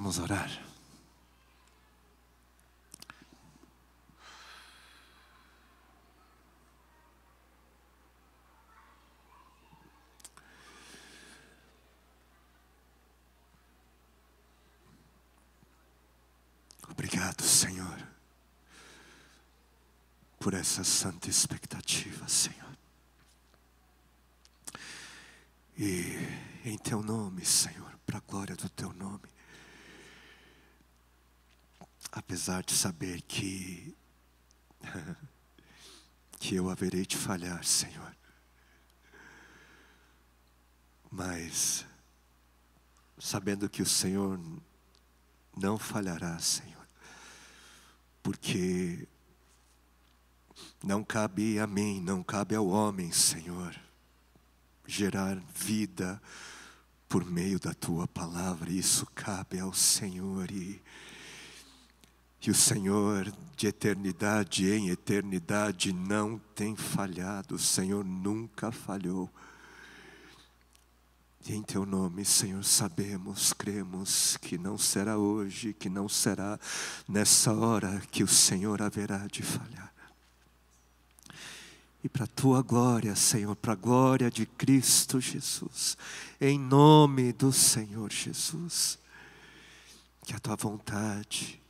Vamos orar. Obrigado, Senhor, por essa santa expectativa, Senhor. E em Teu nome, Senhor, para a glória do Teu nome, apesar de saber que eu haverei de falhar, Senhor, mas sabendo que o Senhor não falhará, Senhor, porque não cabe a mim, não cabe ao homem, Senhor, gerar vida por meio da Tua palavra. Isso cabe ao Senhor, e o Senhor de eternidade em eternidade não tem falhado. O Senhor nunca falhou. E em Teu nome, Senhor, sabemos, cremos que não será hoje, que não será nessa hora que o Senhor haverá de falhar. E para a Tua glória, Senhor, para a glória de Cristo Jesus, em nome do Senhor Jesus, que a Tua vontade,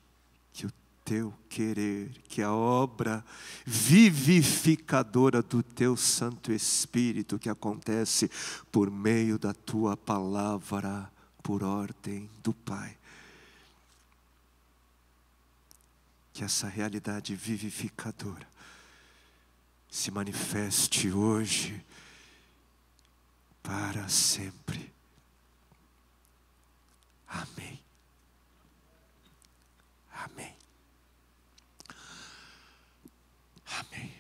que o Teu querer, que a obra vivificadora do Teu Santo Espírito, que acontece por meio da Tua palavra, por ordem do Pai, que essa realidade vivificadora se manifeste hoje, para sempre. Amém. Amém. Amém.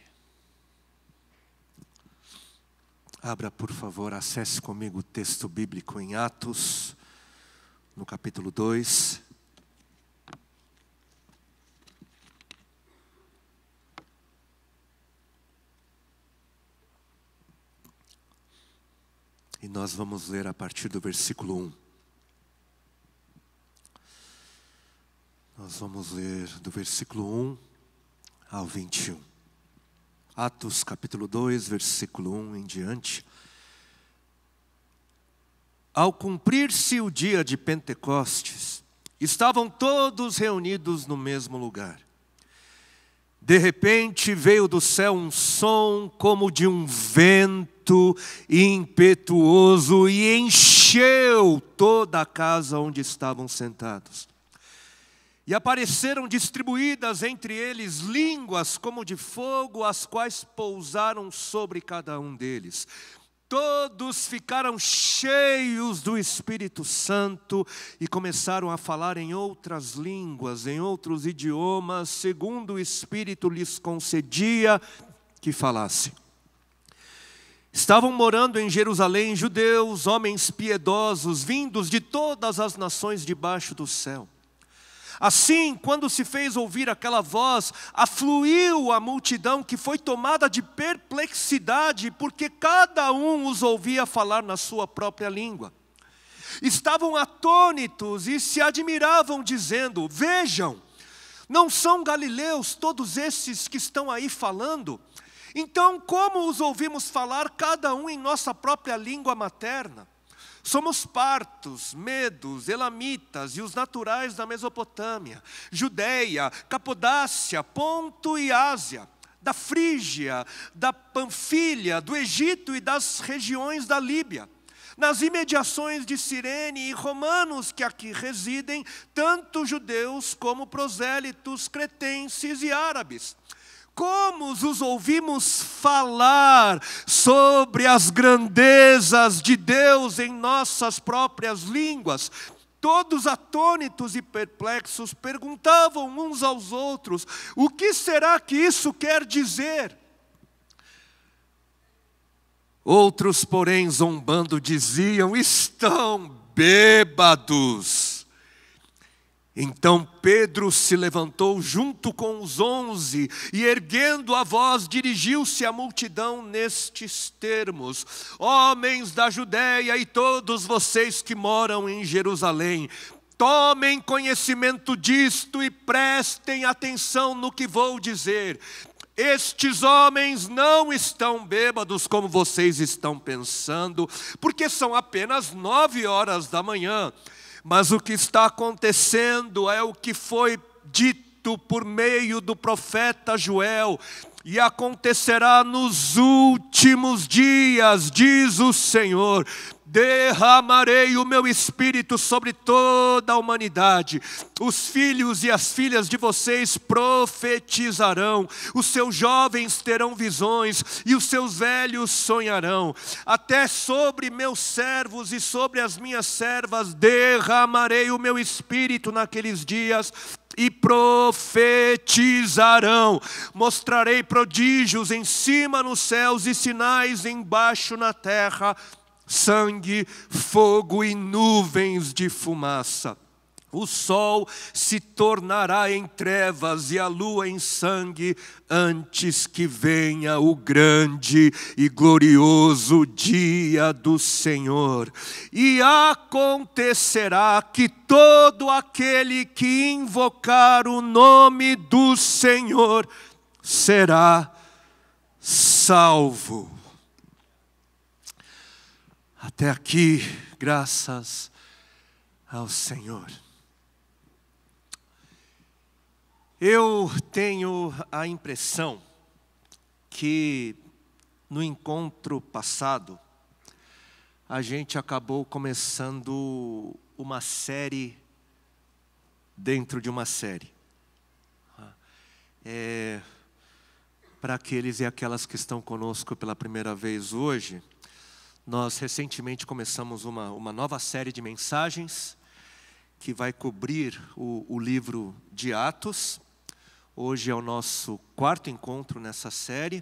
Abra, por favor, acesse comigo o texto bíblico em Atos, no capítulo 2. E nós vamos ler a partir do versículo 1. Nós vamos ler do versículo 1 ao 21. Atos capítulo 2, versículo 1 em diante. Ao cumprir-se o dia de Pentecostes, estavam todos reunidos no mesmo lugar. De repente veio do céu um som como de um vento impetuoso e encheu toda a casa onde estavam sentados. E apareceram distribuídas entre eles línguas como de fogo, as quais pousaram sobre cada um deles. Todos ficaram cheios do Espírito Santo e começaram a falar em outras línguas, em outros idiomas, segundo o Espírito lhes concedia que falassem. Estavam morando em Jerusalém judeus, homens piedosos, vindos de todas as nações debaixo do céu. Assim, quando se fez ouvir aquela voz, afluiu a multidão, que foi tomada de perplexidade, porque cada um os ouvia falar na sua própria língua. Estavam atônitos e se admiravam, dizendo: vejam, não são galileus todos esses que estão aí falando? Então, como os ouvimos falar cada um em nossa própria língua materna? Somos partos, medos, elamitas e os naturais da Mesopotâmia, Judeia, Capadácia, Ponto e Ásia, da Frígia, da Panfilha, do Egito e das regiões da Líbia, nas imediações de Cirene, e romanos que aqui residem, tanto judeus como prosélitos, cretenses e árabes. Como os ouvimos falar sobre as grandezas de Deus em nossas próprias línguas. Todos atônitos e perplexos perguntavam uns aos outros: o que será que isso quer dizer? Outros, porém, zombando, diziam: estão bêbados. Então Pedro se levantou junto com os 11 e, erguendo a voz, dirigiu-se à multidão nestes termos: homens da Judéia e todos vocês que moram em Jerusalém, Tomem conhecimento disto e prestem atenção no que vou dizer. Estes homens não estão bêbados como vocês estão pensando, porque são apenas 9 horas da manhã. Mas o que está acontecendo é o que foi dito por meio do profeta Joel. E acontecerá nos últimos dias, diz o Senhor, derramarei o meu espírito sobre toda a humanidade. Os filhos e as filhas de vocês profetizarão, os seus jovens terão visões e os seus velhos sonharão. Até sobre meus servos e sobre as minhas servas derramarei o meu espírito naqueles dias e profetizarão. Mostrarei prodígios em cima nos céus e sinais embaixo na terra, sangue, fogo e nuvens de fumaça. O sol se tornará em trevas e a lua em sangue, antes que venha o grande e glorioso dia do Senhor. E acontecerá que todo aquele que invocar o nome do Senhor será salvo. Até aqui, graças ao Senhor. Eu tenho a impressão que no encontro passado, a gente acabou começando uma série dentro de uma série. Para aqueles e aquelas que estão conosco pela primeira vez hoje, nós recentemente começamos uma nova série de mensagens que vai cobrir o livro de Atos. Hoje é o nosso 4º encontro nessa série.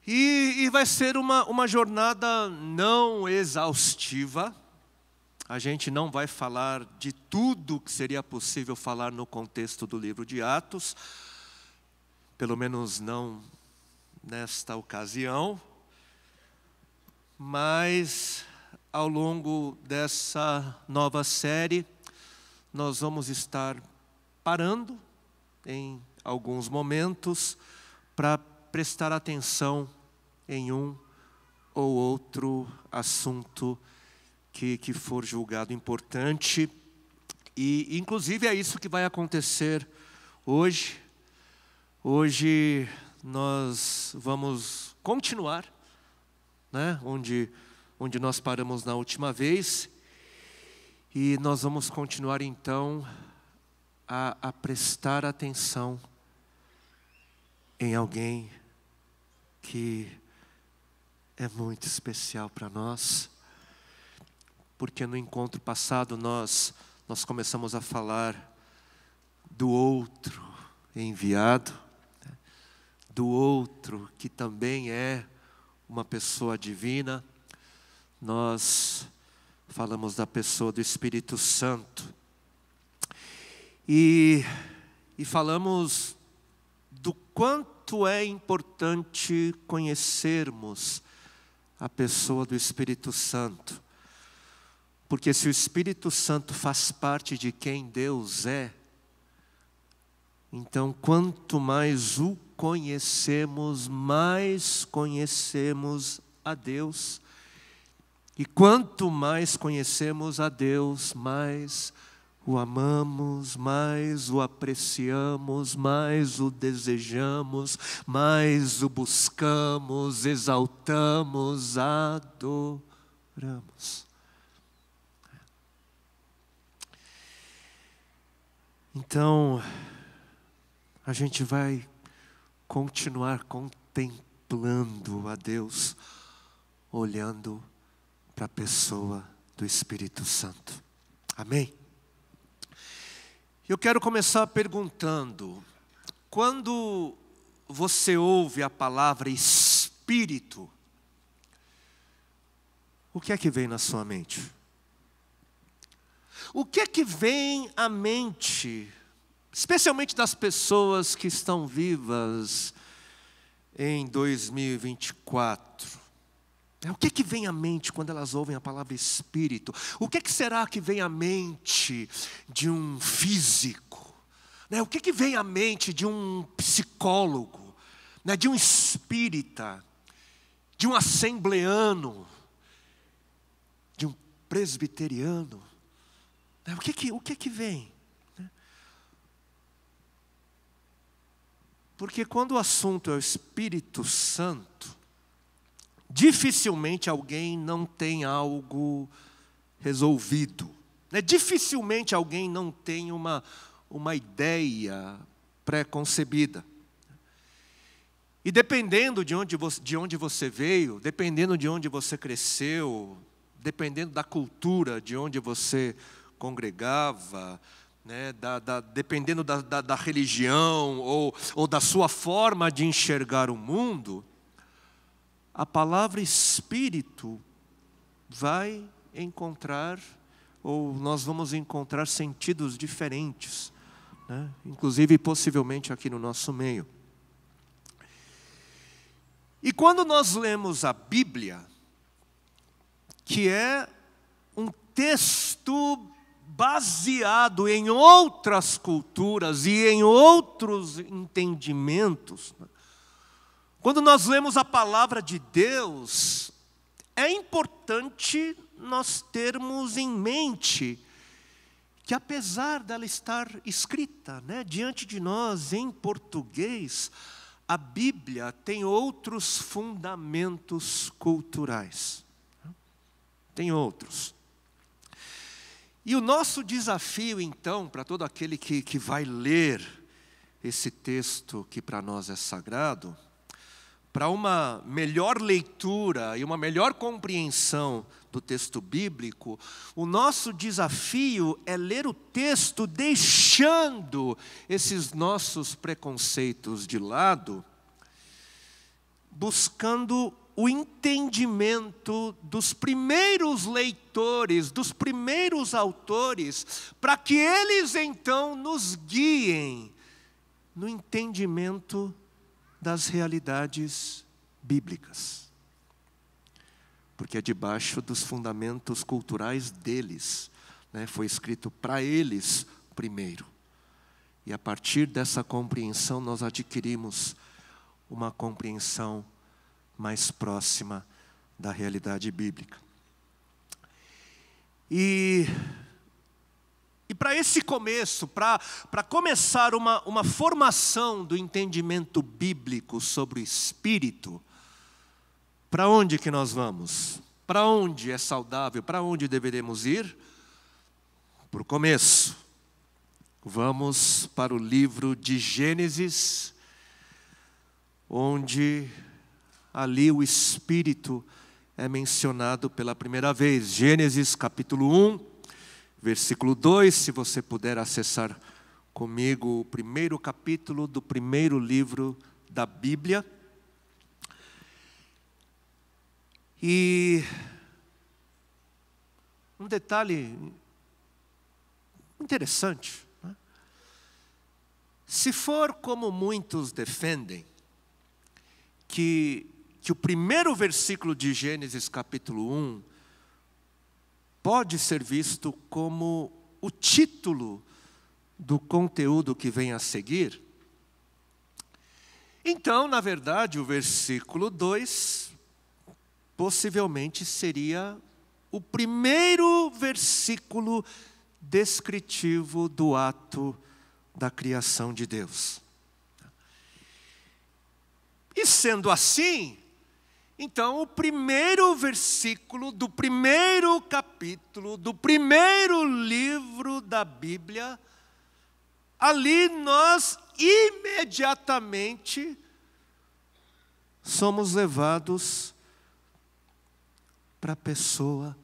E vai ser uma jornada não exaustiva. A gente não vai falar de tudo que seria possível falar no contexto do livro de Atos. Pelo menos não nesta ocasião. Mas ao longo dessa nova série, nós vamos estar parando em alguns momentos para prestar atenção em um ou outro assunto que for julgado importante. E inclusive é isso que vai acontecer hoje. Hoje nós vamos continuar, né, onde nós paramos na última vez. E nós vamos continuar então a prestar atenção em alguém que é muito especial para nós. Porque no encontro passado nós começamos a falar do outro enviado, né? Do outro que também é uma pessoa divina. Nós falamos da pessoa do Espírito Santo. E falamos do quanto é importante conhecermos a pessoa do Espírito Santo. Porque se o Espírito Santo faz parte de quem Deus é, então quanto mais o conhecemos, mais conhecemos a Deus. E quanto mais conhecemos a Deus, mais o amamos, mais o apreciamos, mais o desejamos, mais o buscamos, exaltamos, adoramos. Então, a gente vai continuar contemplando a Deus, olhando para a pessoa do Espírito Santo. Amém? Eu quero começar perguntando, quando você ouve a palavra Espírito, o que é que vem na sua mente? O que é que vem à mente, especialmente das pessoas que estão vivas em 2024? O que vem à mente quando elas ouvem a palavra espírito? O que será que vem à mente de um físico? O que vem à mente de um psicólogo? De um espírita? De um assembleano? De um presbiteriano? O que vem? Porque quando o assunto é o Espírito Santo, dificilmente alguém não tem algo resolvido. Dificilmente alguém não tem uma ideia pré-concebida. E dependendo de onde você veio, dependendo de onde você cresceu, dependendo da cultura de onde você congregava, dependendo da religião ou da sua forma de enxergar o mundo, a palavra espírito vai encontrar, ou nós vamos encontrar sentidos diferentes, inclusive possivelmente aqui no nosso meio. E quando nós lemos a Bíblia, que é um texto baseado em outras culturas e em outros entendimentos, quando nós lemos a palavra de Deus, é importante nós termos em mente que apesar dela estar escrita diante de nós em português, a Bíblia tem outros fundamentos culturais. Tem outros. E o nosso desafio, então, para todo aquele que vai ler esse texto que para nós é sagrado, para uma melhor leitura e uma melhor compreensão do texto bíblico, o nosso desafio é ler o texto deixando esses nossos preconceitos de lado, buscando o entendimento dos primeiros leitores, dos primeiros autores, para que eles então nos guiem no entendimento das realidades bíblicas. Porque é debaixo dos fundamentos culturais deles, foi escrito para eles primeiro. E a partir dessa compreensão nós adquirimos uma compreensão mais próxima da realidade bíblica. E para esse começo, para começar uma formação do entendimento bíblico sobre o Espírito, para onde que nós vamos? Para onde é saudável? Para onde deveremos ir? Para o começo. Vamos para o livro de Gênesis, onde ali o Espírito é mencionado pela primeira vez. Gênesis capítulo 1, versículo 2, se você puder acessar comigo o primeiro capítulo do primeiro livro da Bíblia. E um detalhe interessante, se for como muitos defendem, que o primeiro versículo de Gênesis capítulo 1 pode ser visto como o título do conteúdo que vem a seguir, então, na verdade, o versículo 2 possivelmente seria o primeiro versículo descritivo do ato da criação de Deus. E sendo assim, então o primeiro versículo do primeiro capítulo, do primeiro livro da Bíblia, ali nós imediatamente somos levados para a pessoa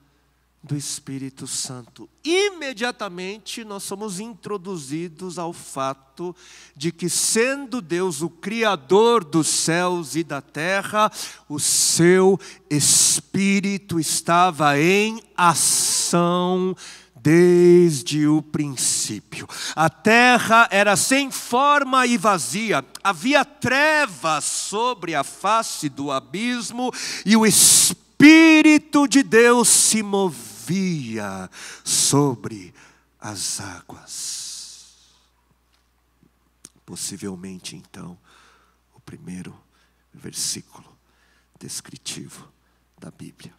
do Espírito Santo. Imediatamente nós somos introduzidos ao fato de que, sendo Deus o Criador dos céus e da terra, o seu Espírito estava em ação desde o princípio. A terra era sem forma e vazia, havia trevas sobre a face do abismo, e o Espírito Espírito de Deus se movia sobre as águas. Possivelmente, então, o primeiro versículo descritivo da Bíblia.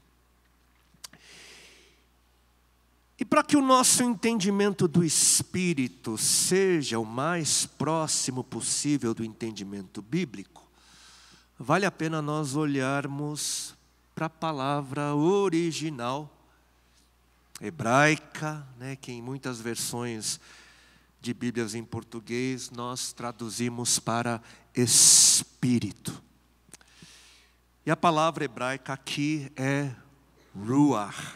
E para que o nosso entendimento do Espírito seja o mais próximo possível do entendimento bíblico, vale a pena nós olharmos para a palavra original, hebraica, né, que em muitas versões de Bíblias em português nós traduzimos para Espírito. E a palavra hebraica aqui é Ruach.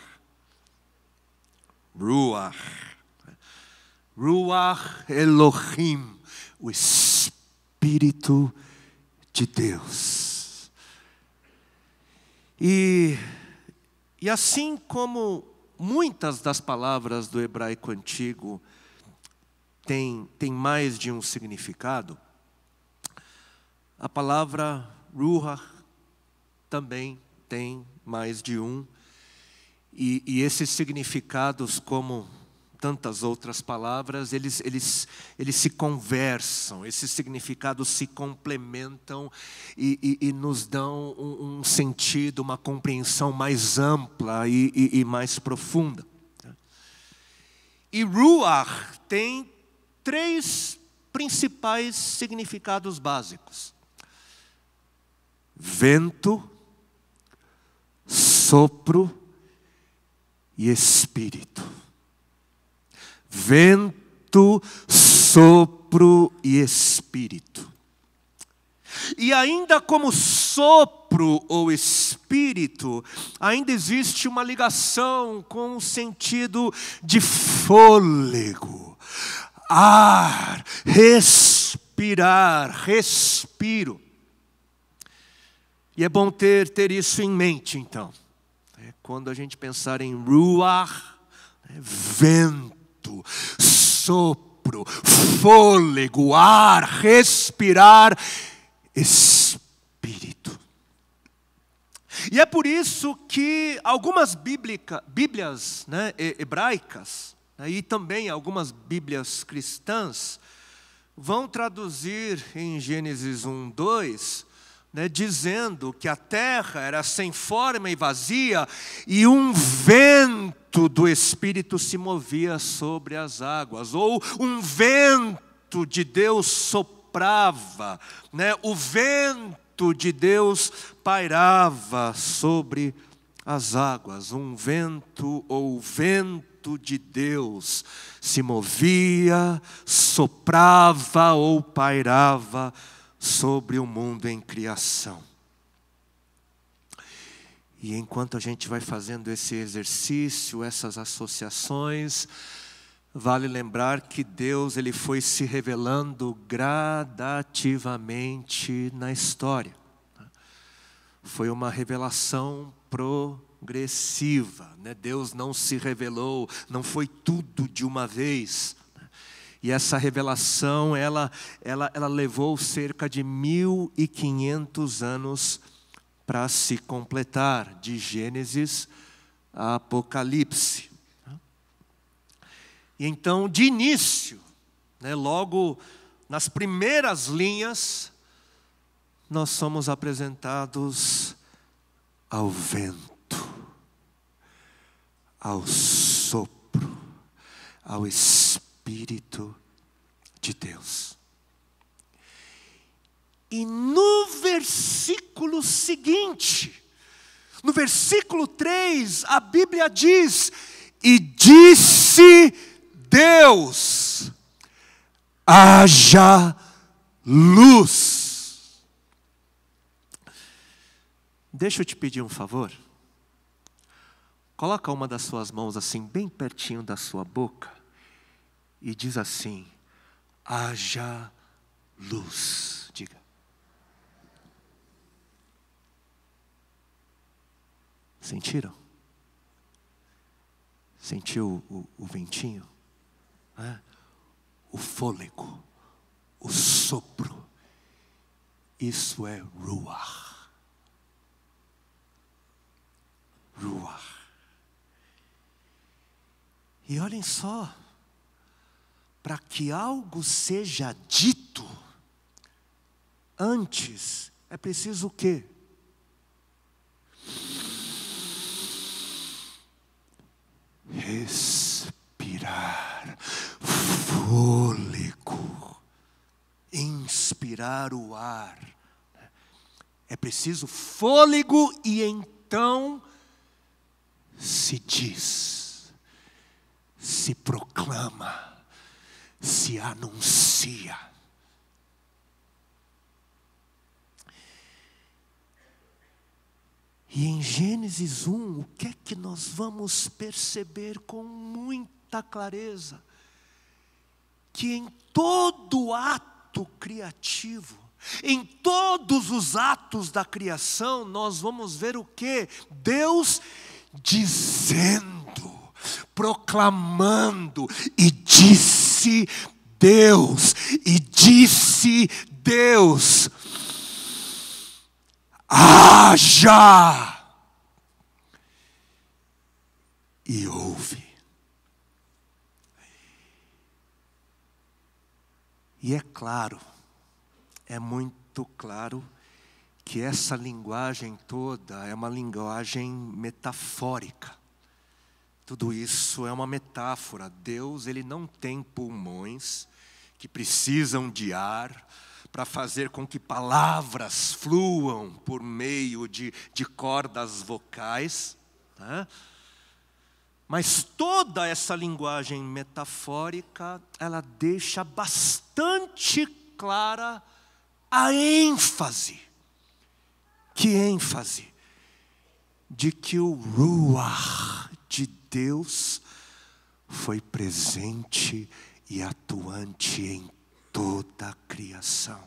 Ruach. Ruach Elohim, o Espírito de Deus. E assim como muitas das palavras do hebraico antigo têm mais de um significado, a palavra Ruach também tem mais de um. E esses significados, como tantas outras palavras, eles se conversam, esses significados se complementam e nos dão um sentido, uma compreensão mais ampla e mais profunda. E Ruach tem 3 principais significados básicos: vento, sopro e Espírito. Vento, sopro e Espírito. E ainda como sopro ou Espírito, ainda existe uma ligação com o sentido de fôlego, ar, respirar, respiro. E é bom ter isso em mente, então. Quando a gente pensar em Ruach, vento, sopro, fôlego, ar, respirar, Espírito. E é por isso que algumas Bíblias, né, hebraicas, né, e também algumas Bíblias cristãs, vão traduzir em Gênesis 1:2, né, dizendo que a terra era sem forma e vazia, e um vento do Espírito se movia sobre as águas, ou um vento de Deus soprava, né, o vento de Deus pairava sobre as águas, um vento ou vento de Deus se movia, soprava ou pairava sobre o mundo em criação. E enquanto a gente vai fazendo esse exercício, essas associações, vale lembrar que Deus ele foi se revelando gradativamente na história. Foi uma revelação progressiva, né? Deus não se revelou, não foi tudo de uma vez. E essa revelação, ela levou cerca de 1500 anos para se completar, de Gênesis a Apocalipse. E então, de início, né, logo nas primeiras linhas, nós somos apresentados ao vento, ao sopro, ao Espírito de Deus. E no versículo seguinte, no versículo 3, a Bíblia diz: e disse Deus, haja luz. Deixa eu te pedir um favor. Coloca uma das suas mãos assim, bem pertinho da sua boca, e diz assim: haja luz. Diga. Sentiram? Sentiu o ventinho? O fôlego, o sopro. Isso é Ruach. Ruach. E olhem só, para que algo seja dito, antes é preciso o quê? Respirar, fôlego, inspirar o ar. É preciso fôlego e então se diz, se proclama, se anuncia. E em Gênesis 1, o que é que nós vamos perceber com muita clareza? Que em todo ato criativo, em todos os atos da criação, nós vamos ver o quê? Deus dizendo, proclamando, e disse Deus, haja, e ouve. E é claro, é muito claro, que essa linguagem toda é uma linguagem metafórica. Tudo isso é uma metáfora. Deus, ele não tem pulmões que precisam de ar para fazer com que palavras fluam por meio de cordas vocais, né? Mas toda essa linguagem metafórica, ela deixa bastante clara a ênfase. Que ênfase? De que o Ruach de Deus foi presente e atuante em toda a criação.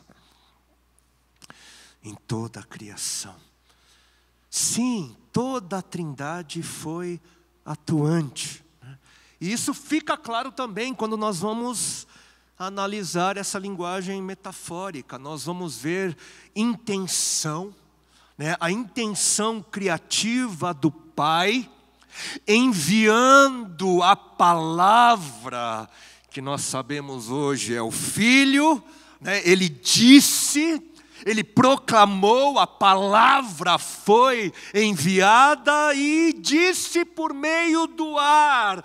Em toda a criação. Sim, toda a Trindade foi atuante. E isso fica claro também quando nós vamos analisar essa linguagem metafórica. Nós vamos ver intenção, né? A intenção criativa do Pai, enviando a palavra, que nós sabemos hoje é o Filho, né? Ele disse, ele proclamou, a palavra foi enviada e disse por meio do ar,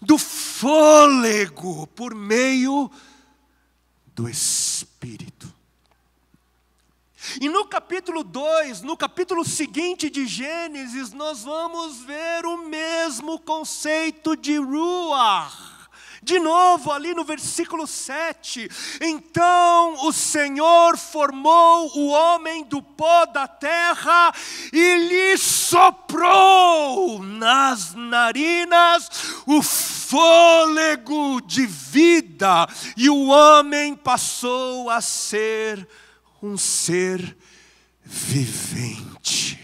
do fôlego, por meio do Espírito. E no capítulo 2, no capítulo seguinte de Gênesis, nós vamos ver o mesmo conceito de Ruach. De novo, ali no versículo 7, então o Senhor formou o homem do pó da terra e lhe soprou nas narinas o fôlego de vida, e o homem passou a ser um ser vivente.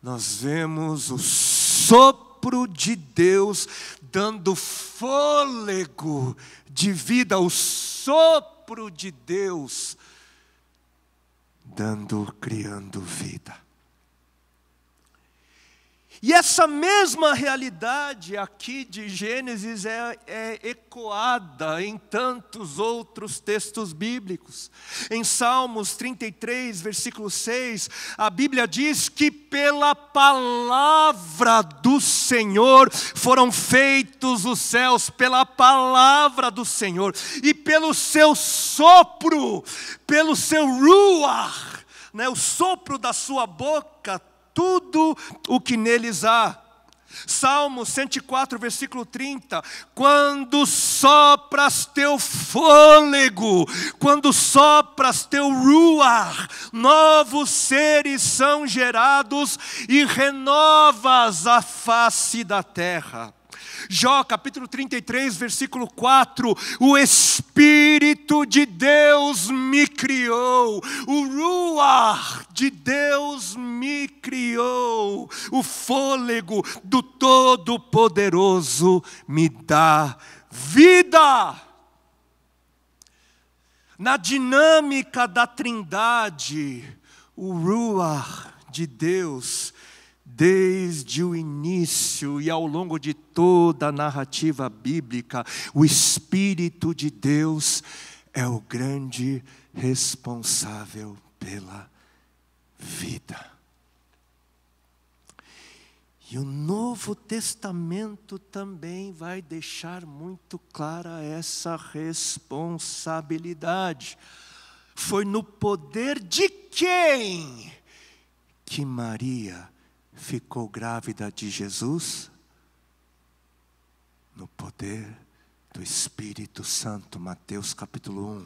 Nós vemos o sopro de Deus dando fôlego de vida, o sopro de Deus criando vida. E essa mesma realidade aqui de Gênesis é ecoada em tantos outros textos bíblicos. Em Salmos 33, versículo 6, a Bíblia diz que pela palavra do Senhor foram feitos os céus, pela palavra do Senhor, e pelo seu sopro, pelo seu ruach, né, o sopro da sua boca, tudo o que neles há. Salmo 104, versículo 30. Quando sopras teu fôlego, quando sopras teu ruach, novos seres são gerados e renovas a face da terra. Jó capítulo 33, versículo 4, o Espírito de Deus me criou, o Ruach de Deus me criou, o fôlego do Todo-Poderoso me dá vida. Na dinâmica da Trindade, o Ruach de Deus, desde o início e ao longo de toda a narrativa bíblica, o Espírito de Deus é o grande responsável pela vida. E o Novo Testamento também vai deixar muito clara essa responsabilidade. Foi no poder de quem que Maria ficou grávida de Jesus? No poder do Espírito Santo. Mateus capítulo 1.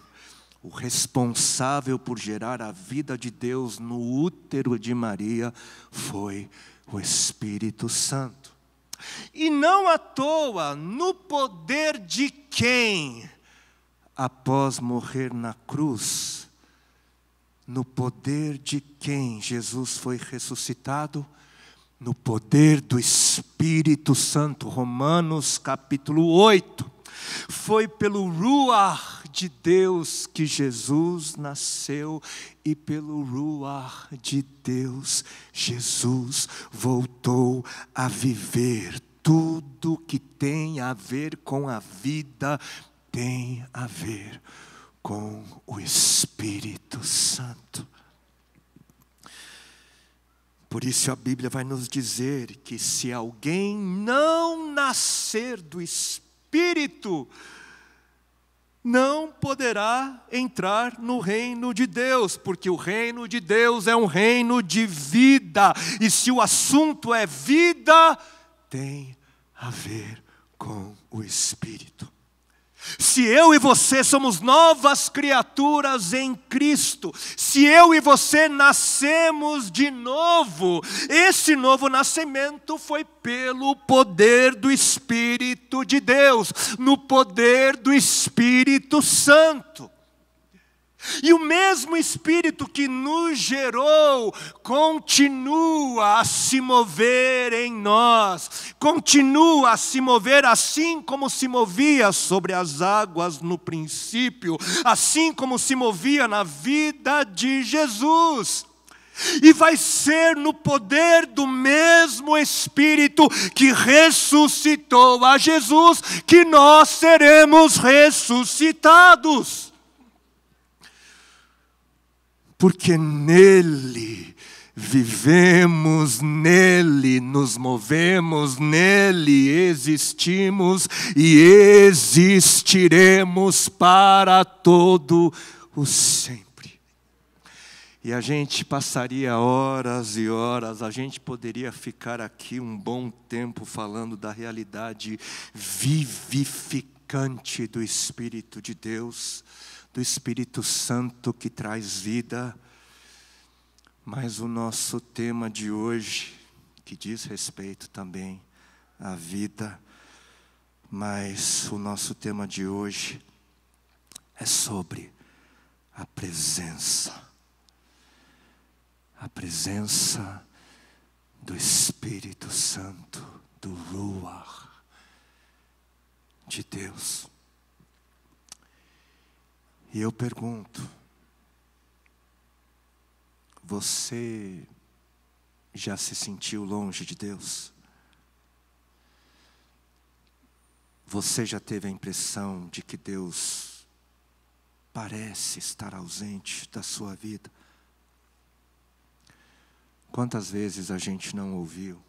O responsável por gerar a vida de Deus no útero de Maria foi o Espírito Santo. E não à toa, no poder de quem, após morrer na cruz, no poder de quem Jesus foi ressuscitado? No poder do Espírito Santo. Romanos capítulo 8. Foi pelo Ruach de Deus que Jesus nasceu, e pelo Ruach de Deus Jesus voltou a viver. Tudo que tem a ver com a vida tem a ver com o Espírito Santo. Por isso a Bíblia vai nos dizer que se alguém não nascer do Espírito, não poderá entrar no reino de Deus, porque o reino de Deus é um reino de vida, e se o assunto é vida, tem a ver com o Espírito. Se eu e você somos novas criaturas em Cristo, se eu e você nascemos de novo, esse novo nascimento foi pelo poder do Espírito de Deus, no poder do Espírito Santo. E o mesmo Espírito que nos gerou continua a se mover em nós, continua a se mover assim como se movia sobre as águas no princípio, assim como se movia na vida de Jesus. E vai ser no poder do mesmo Espírito que ressuscitou a Jesus que nós seremos ressuscitados. Porque nele vivemos, nele nos movemos, nele existimos e existiremos para todo o sempre. E a gente passaria horas e horas, a gente poderia ficar aqui um bom tempo falando da realidade vivificante do Espírito de Deus, do Espírito Santo que traz vida. Mas o nosso tema de hoje, que diz respeito também à vida, mas o nosso tema de hoje é sobre a presença do Espírito Santo, do Ruach de Deus. E eu pergunto, você já se sentiu longe de Deus? Você já teve a impressão de que Deus parece estar ausente da sua vida? Quantas vezes a gente não ouviu?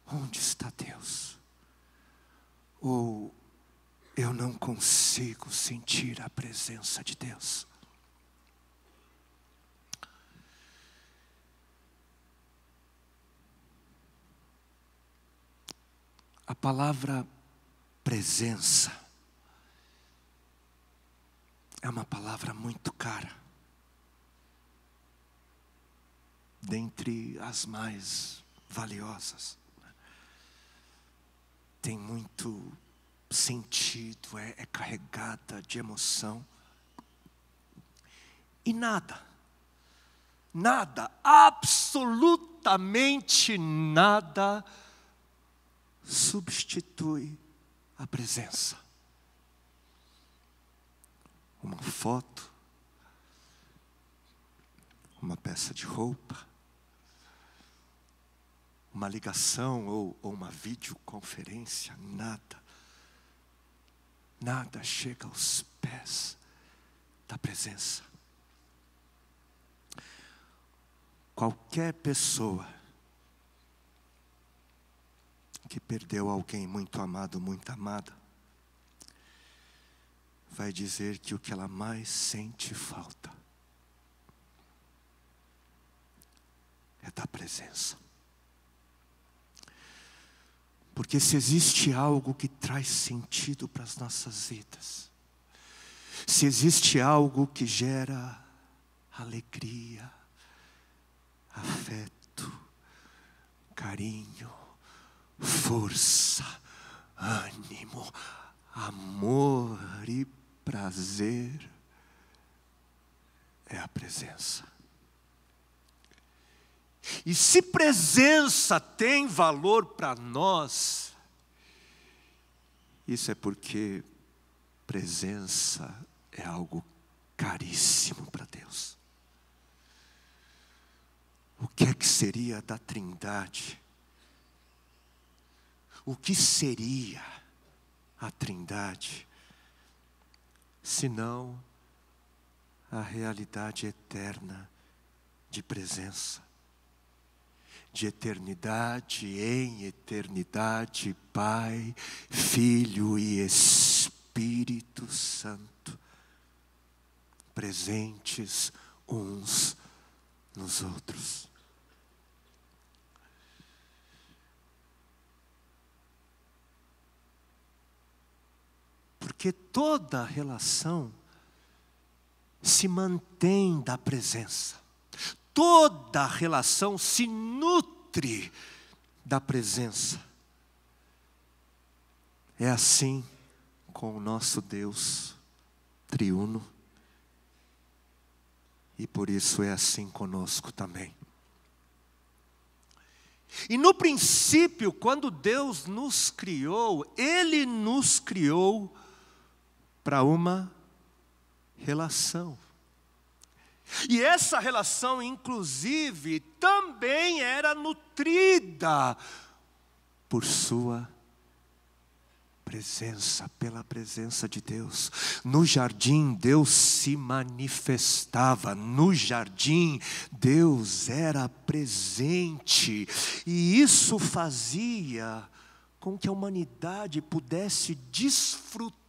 Onde está Deus? Ou eu não consigo sentir a presença de Deus. A palavra presença é uma palavra muito cara, dentre as mais valiosas. Tem muito sentido, é carregada de emoção. E nada, absolutamente nada substitui a presença. Uma foto, uma peça de roupa, uma ligação ou uma videoconferência, nada chega aos pés da presença. Qualquer pessoa que perdeu alguém muito amado, muito amada, vai dizer que o que ela mais sente falta é da presença. Porque se existe algo que traz sentido para as nossas vidas, se existe algo que gera alegria, afeto, carinho, força, ânimo, amor e prazer, é a presença. E se presença tem valor para nós, isso é porque presença é algo caríssimo para Deus. O que é que seria da Trindade? O que seria a Trindade, senão a realidade eterna de presença? De eternidade em eternidade, Pai, Filho e Espírito Santo, presentes uns nos outros. Porque toda relação se mantém da presença. Toda relação se nutre da presença. É assim com o nosso Deus triuno. E por isso é assim conosco também. E no princípio, quando Deus nos criou, Ele nos criou para uma relação. E essa relação, inclusive, também era nutrida por sua presença, pela presença de Deus. No jardim, Deus se manifestava. No jardim, Deus era presente. E isso fazia com que a humanidade pudesse desfrutar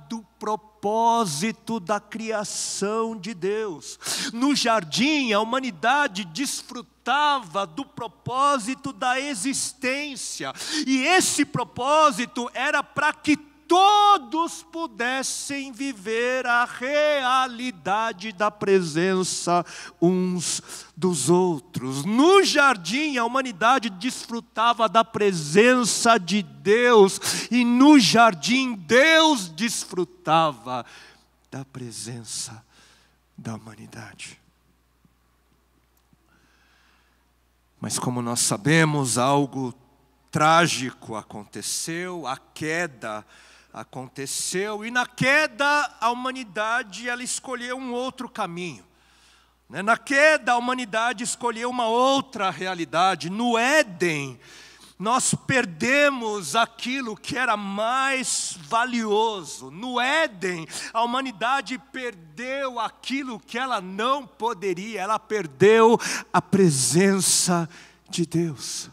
do propósito da criação de Deus. No jardim, a humanidade desfrutava do propósito da existência. E esse propósito era para que todos pudessem viver a realidade da presença uns dos outros. No jardim, a humanidade desfrutava da presença de Deus, e no jardim, Deus desfrutava da presença da humanidade. Mas como nós sabemos, algo trágico aconteceu, a queda aconteceu, e na queda a humanidade ela escolheu um outro caminho. Na queda a humanidade escolheu uma outra realidade. No Éden nós perdemos aquilo que era mais valioso. No Éden a humanidade perdeu aquilo que ela não poderia, ela perdeu a presença de Deus.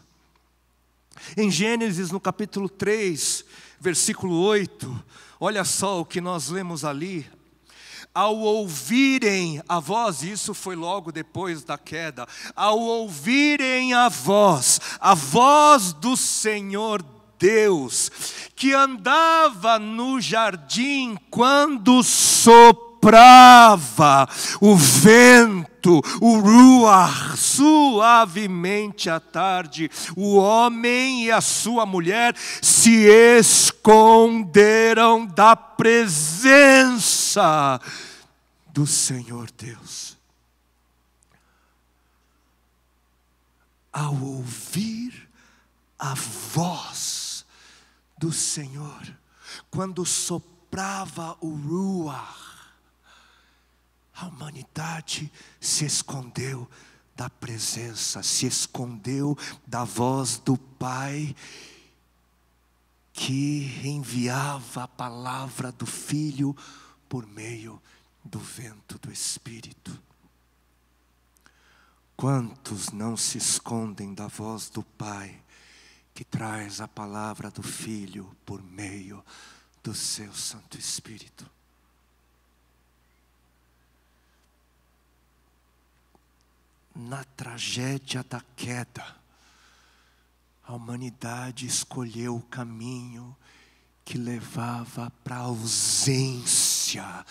Em Gênesis, no capítulo 3, versículo 8, olha só o que nós lemos ali. Ao ouvirem a voz, isso foi logo depois da queda, ao ouvirem a voz do Senhor Deus, que andava no jardim quando soprava o vento, o ruach, suavemente à tarde, o homem e a sua mulher se esconderam da presença do Senhor Deus. Ao ouvir a voz do Senhor, quando soprava o ruach, a humanidade se escondeu da presença, se escondeu da voz do Pai, que enviava a palavra do Filho por meio do vento do Espírito. Quantos não se escondem da voz do Pai, que traz a palavra do Filho por meio do seu Santo Espírito? Na tragédia da queda, a humanidade escolheu o caminho que levava para a ausência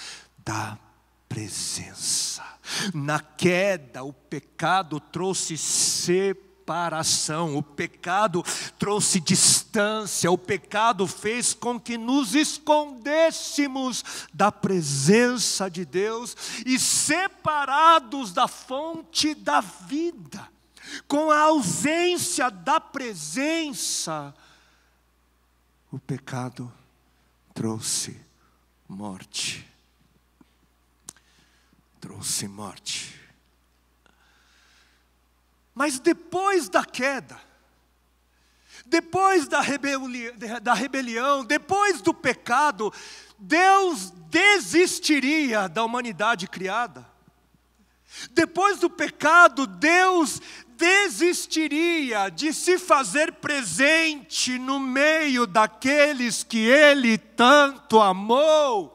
da presença. Na queda, o pecado trouxe separação, o pecado trouxe distância, o pecado fez com que nos escondêssemos da presença de Deus e separados da fonte da vida. Com a ausência da presença, o pecado trouxe morte. Trouxe morte. Mas depois da queda, depois da rebelião, depois do pecado, Deus desistiria da humanidade criada. Depois do pecado, Deus desistiria de se fazer presente no meio daqueles que Ele tanto amou.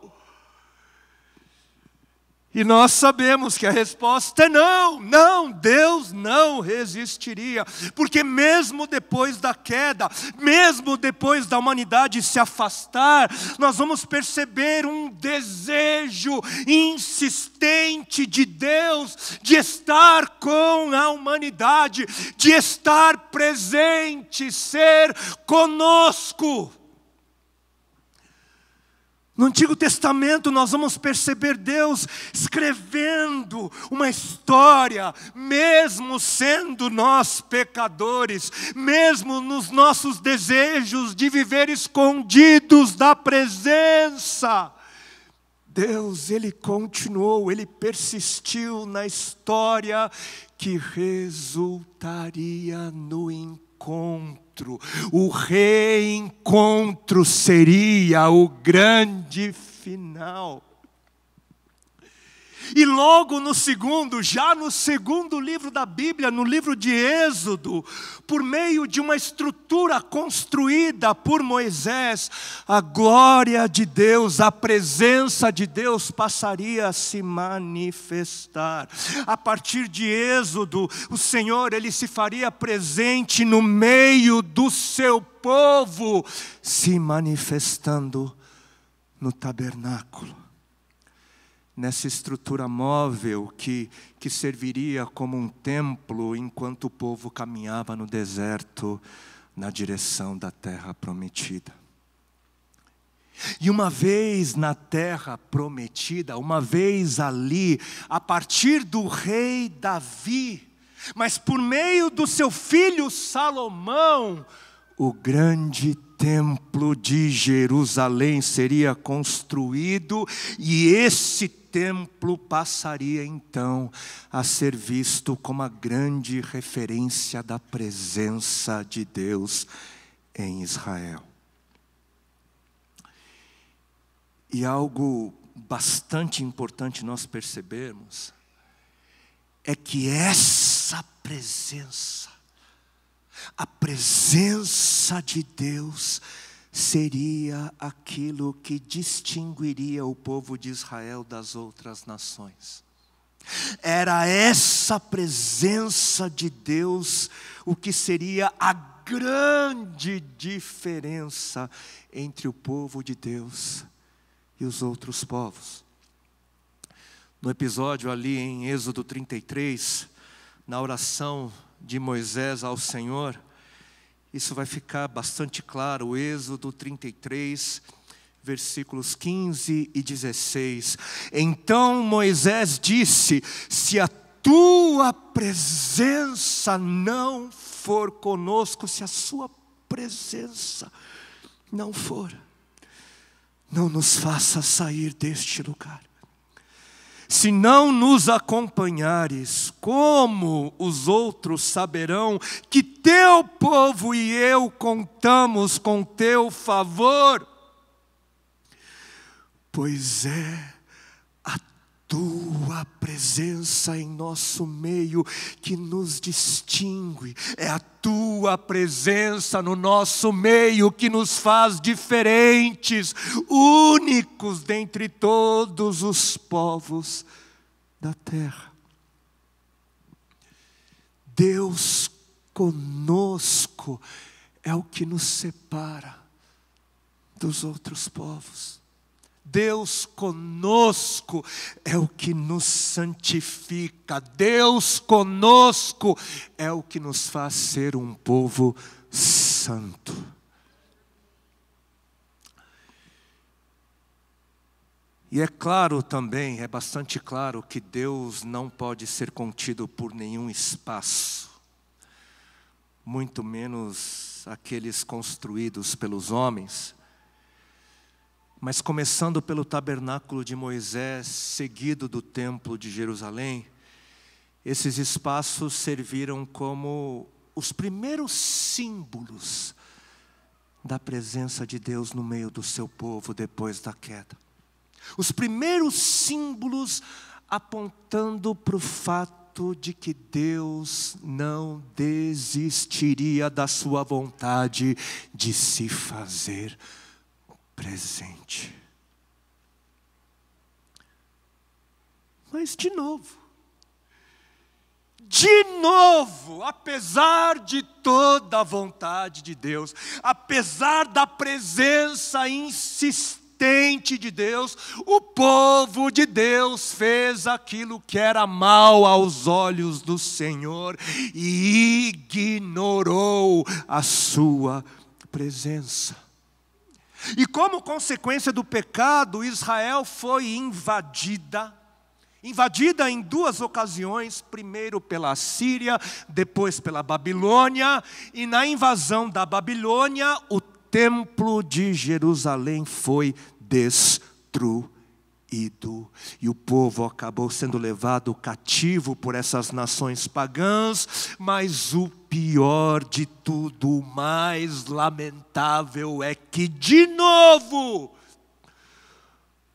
E nós sabemos que a resposta é não, não, Deus não resistiria, porque mesmo depois da queda, mesmo depois da humanidade se afastar, nós vamos perceber um desejo insistente de Deus, de estar com a humanidade, de estar presente, ser conosco. No Antigo Testamento nós vamos perceber Deus escrevendo uma história, mesmo sendo nós pecadores, mesmo nos nossos desejos de viver escondidos da presença. Deus, Ele continuou, Ele persistiu na história que resultaria no encontro. O reencontro seria o grande final. E logo no segundo, já no segundo livro da Bíblia, no livro de Êxodo, por meio de uma estrutura construída por Moisés, a glória de Deus, a presença de Deus passaria a se manifestar. A partir de Êxodo, o Senhor, Ele se faria presente no meio do seu povo, se manifestando no tabernáculo. Nessa estrutura móvel que serviria como um templo enquanto o povo caminhava no deserto na direção da terra prometida. E uma vez na terra prometida, uma vez ali, a partir do rei Davi, mas por meio do seu filho Salomão, o grande templo de Jerusalém seria construído e esse templo passaria então a ser visto como a grande referência da presença de Deus em Israel. E algo bastante importante nós percebermos é que essa presença, a presença de Deus, seria aquilo que distinguiria o povo de Israel das outras nações. Era essa presença de Deus o que seria a grande diferença entre o povo de Deus e os outros povos. No episódio ali em Êxodo 33, na oração de Moisés ao Senhor, isso vai ficar bastante claro. Êxodo 33, versículos 15 e 16. Então Moisés disse: se a tua presença não for conosco, se a sua presença não for, não nos faça sair deste lugar. Se não nos acompanhares, como os outros saberão que teu povo e eu contamos com teu favor? Pois é a tua presença em nosso meio que nos distingue, é a tua presença no nosso meio que nos faz diferentes, únicos dentre todos os povos da terra. Deus conosco é o que nos separa dos outros povos. Deus conosco é o que nos santifica. Deus conosco é o que nos faz ser um povo santo. E é claro também, é bastante claro que Deus não pode ser contido por nenhum espaço, muito menos aqueles construídos pelos homens. Mas começando pelo tabernáculo de Moisés, seguido do templo de Jerusalém, esses espaços serviram como os primeiros símbolos da presença de Deus no meio do seu povo depois da queda. Os primeiros símbolos apontando para o fato de que Deus não desistiria da sua vontade de se fazer presente. Mas de novo, apesar de toda a vontade de Deus, apesar da presença insistente de Deus, o povo de Deus fez aquilo que era mal aos olhos do Senhor e ignorou a sua presença. E como consequência do pecado, Israel foi invadida em duas ocasiões, primeiro pela Síria, depois pela Babilônia, e na invasão da Babilônia, o templo de Jerusalém foi destruído. E o povo acabou sendo levado cativo por essas nações pagãs, mas o pior de tudo, o mais lamentável é que de novo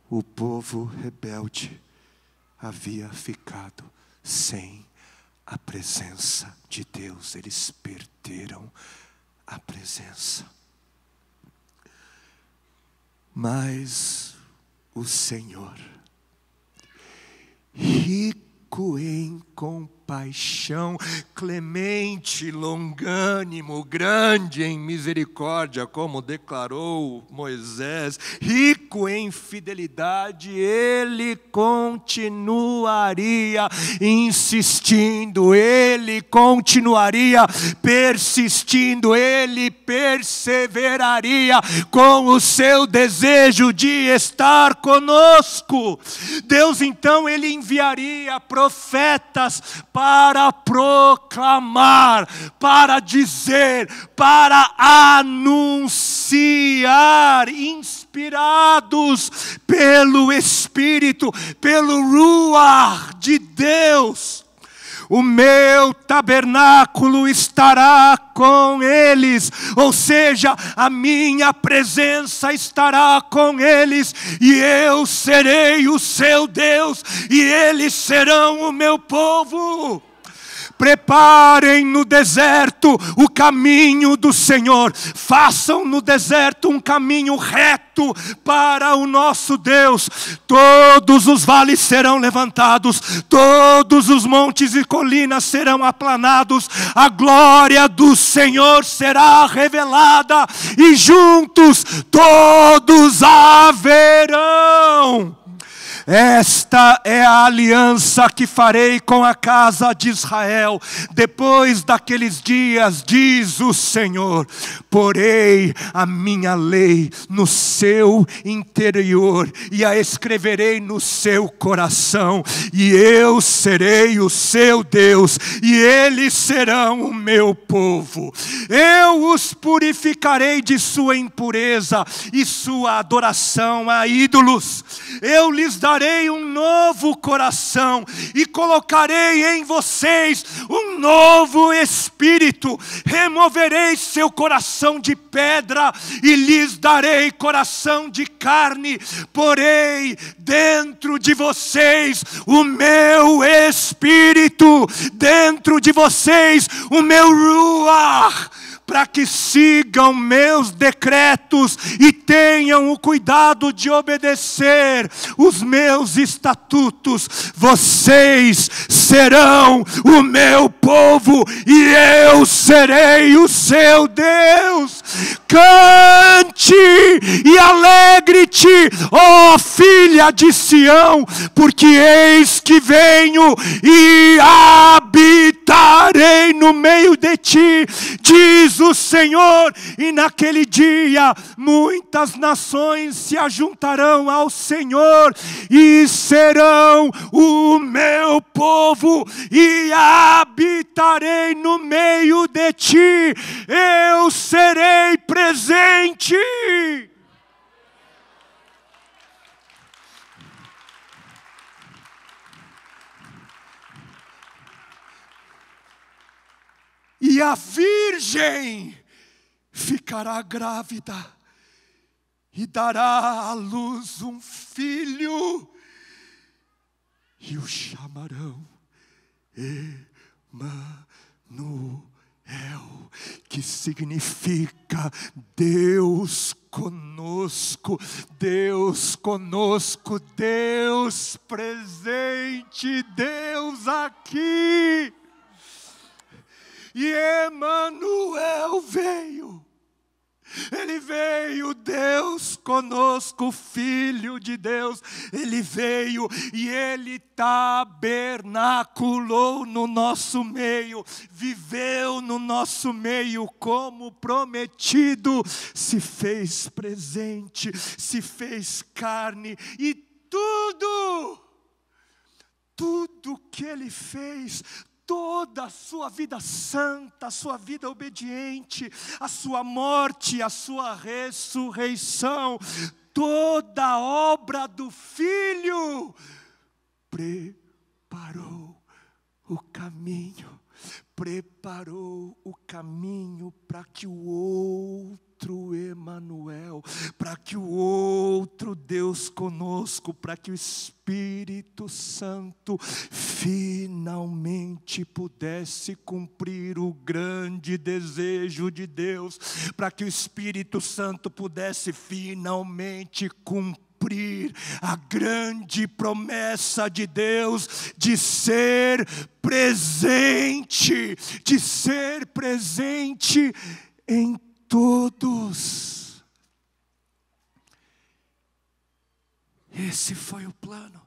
o povo rebelde havia ficado sem a presença de Deus. Eles perderam a presença. Mas o Senhor, rico em compaixão, clemente, longânimo, grande em misericórdia, como declarou Moisés, rico em fidelidade, Ele continuaria insistindo, Ele continuaria persistindo, Ele perseveraria com o seu desejo de estar conosco. Deus então, Ele enviaria profetas para proclamar, para dizer, para anunciar, inspirados pelo Espírito, pelo Ruach de Deus. O meu tabernáculo estará com eles, ou seja, a minha presença estará com eles, e eu serei o seu Deus, e eles serão o meu povo. Preparem no deserto o caminho do Senhor, façam no deserto um caminho reto para o nosso Deus. Todos os vales serão levantados, todos os montes e colinas serão aplanados, a glória do Senhor será revelada, e juntos todos a verão. Esta é a aliança que farei com a casa de Israel. Depois daqueles dias, diz o Senhor, porei a minha lei no seu interior e a escreverei no seu coração, e eu serei o seu Deus, e eles serão o meu povo. Eu os purificarei de sua impureza e sua adoração a ídolos. Eu lhes darei darei um novo coração e colocarei em vocês um novo espírito. Removerei seu coração de pedra e lhes darei coração de carne. Porei dentro de vocês o meu espírito, dentro de vocês o meu ruach, para que sigam meus decretos e tenham o cuidado de obedecer os meus estatutos. Vocês serão o meu povo e eu serei o seu Deus. Cante e alegre-te, ó filha de Sião, porque eis que venho e habitarei no meio de ti, diz o Senhor. E naquele dia muitas nações se ajuntarão ao Senhor e serão o meu povo, e habitarei no meio de ti. Eu serei presente. E a virgem ficará grávida e dará à luz um filho, e o chamarão Emanuel, que significa Deus conosco, Deus conosco, Deus presente, Deus aqui. E Emanuel veio. Ele veio, Deus conosco, Filho de Deus. Ele veio e Ele tabernaculou no nosso meio, viveu no nosso meio como prometido, se fez presente, se fez carne, e tudo que Ele fez, toda a sua vida santa, a sua vida obediente, a sua morte, a sua ressurreição, toda a obra do Filho preparou o caminho para que o outro Emanuel, para que o outro Deus conosco, para que o Espírito Santo finalmente pudesse cumprir o grande desejo de Deus, para que o Espírito Santo pudesse finalmente cumprir a grande promessa de Deus de ser presente em todos. Esse foi o plano.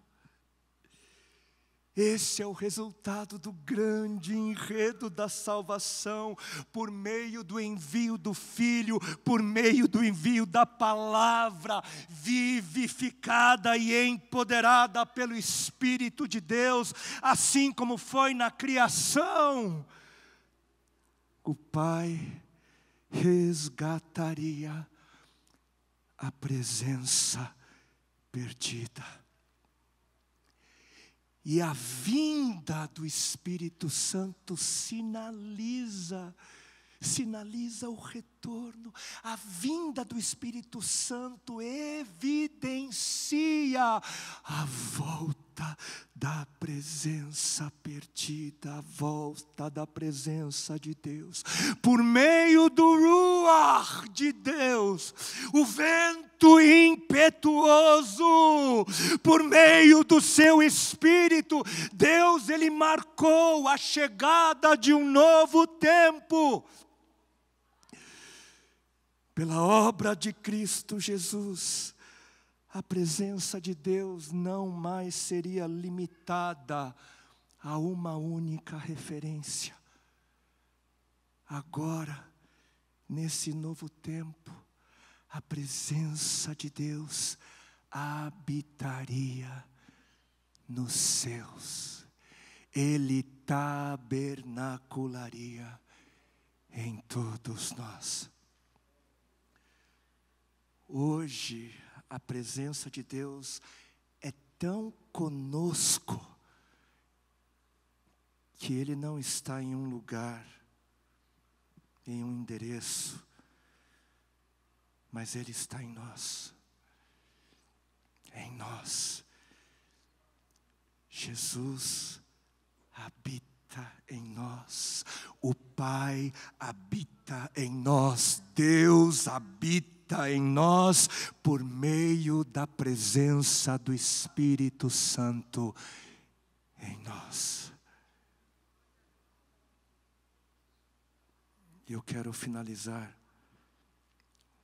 Esse é o resultado do grande enredo da salvação, por meio do envio do Filho, por meio do envio da palavra, vivificada e empoderada pelo Espírito de Deus, assim como foi na criação. O Pai resgataria a presença perdida. E a vinda do Espírito Santo sinaliza o retorno. A vinda do Espírito Santo evidencia a volta da presença perdida, a volta da presença de Deus. Por meio do ruach de Deus, o vento impetuoso, por meio do seu Espírito, Deus, Ele marcou a chegada de um novo tempo. Pela obra de Cristo Jesus, a presença de Deus não mais seria limitada a uma única referência. Agora, nesse novo tempo, a presença de Deus habitaria nos céus. Ele tabernacularia em todos nós. Hoje, a presença de Deus é tão conosco, que Ele não está em um lugar, em um endereço, mas Ele está em nós. Em nós. Jesus habita em nós. O Pai habita em nós. Deus habita em nós por meio da presença do Espírito Santo em nós. E eu quero finalizar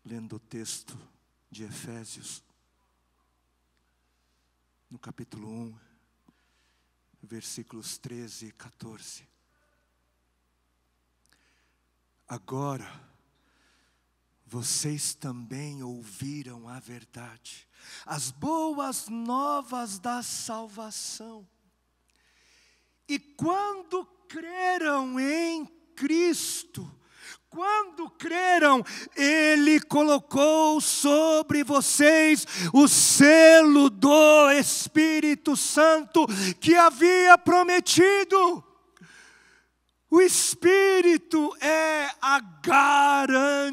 lendo o texto de Efésios, no capítulo 1, versículos 13 e 14. Agora, vocês também ouviram a verdade, as boas novas da salvação. E quando creram em Cristo, quando creram, Ele colocou sobre vocês o selo do Espírito Santo que havia prometido. O Espírito é a garantia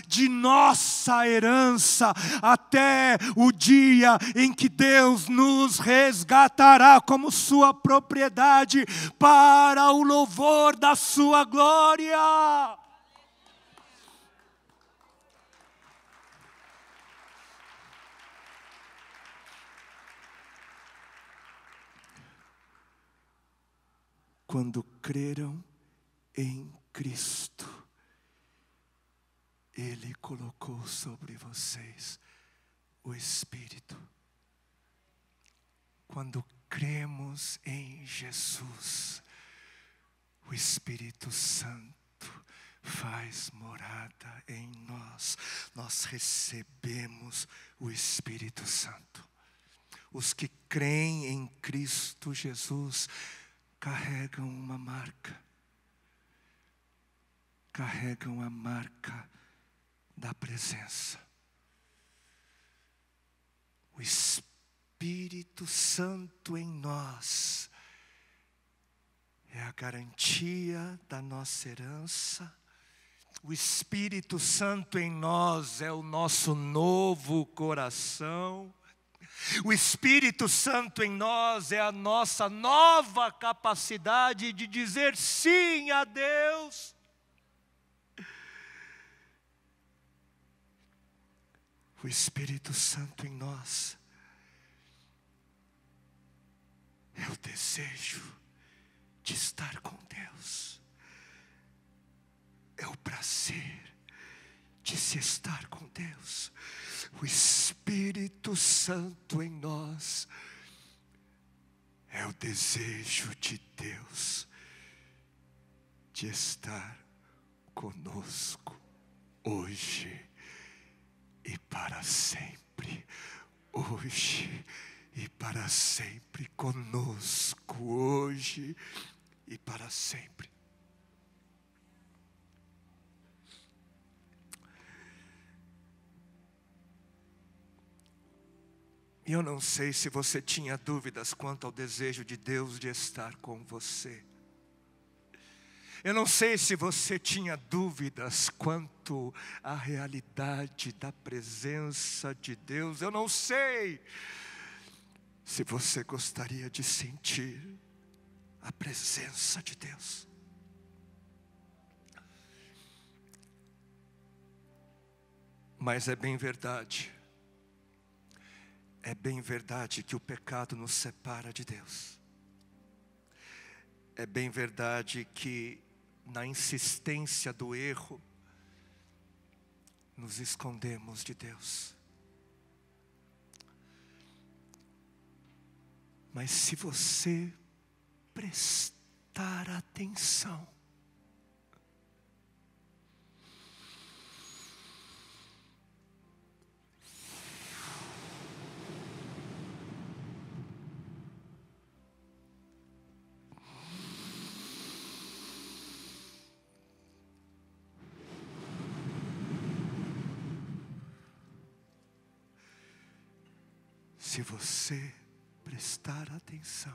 de nossa herança até o dia em que Deus nos resgatará como sua propriedade para o louvor da sua glória. Quando creram em Cristo, Ele colocou sobre vocês o Espírito. Quando cremos em Jesus, o Espírito Santo faz morada em nós. Nós recebemos o Espírito Santo. Os que creem em Cristo Jesus carregam uma marca. Carregam a marca da presença. O Espírito Santo em nós é a garantia da nossa herança. O Espírito Santo em nós é o nosso novo coração. O Espírito Santo em nós é a nossa nova capacidade de dizer sim a Deus. O Espírito Santo em nós é o desejo de estar com Deus. É o prazer de se estar com Deus. O Espírito Santo em nós é o desejo de Deus de estar conosco hoje e para sempre. Hoje e para sempre conosco, hoje e para sempre. E eu não sei se você tinha dúvidas quanto ao desejo de Deus de estar com você. Eu não sei se você tinha dúvidas quanto à realidade da presença de Deus. Eu não sei se você gostaria de sentir a presença de Deus. Mas é bem verdade que o pecado nos separa de Deus. É bem verdade que na insistência do erro, nos escondemos de Deus. Mas se você prestar atenção, se você prestar atenção,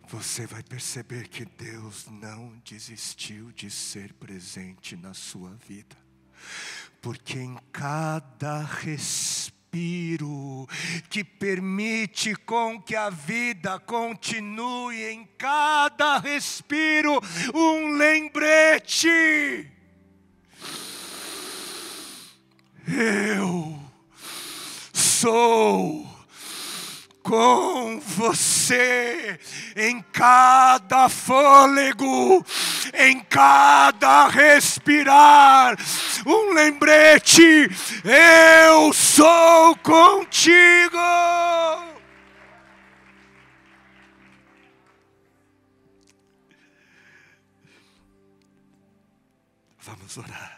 você vai perceber que Deus não desistiu de ser presente na sua vida. Porque em cada respiro que permite com que a vida continue, em cada respiro, um lembrete. Eu sou com você em cada fôlego, em cada respirar, um lembrete: eu sou contigo. Vamos orar.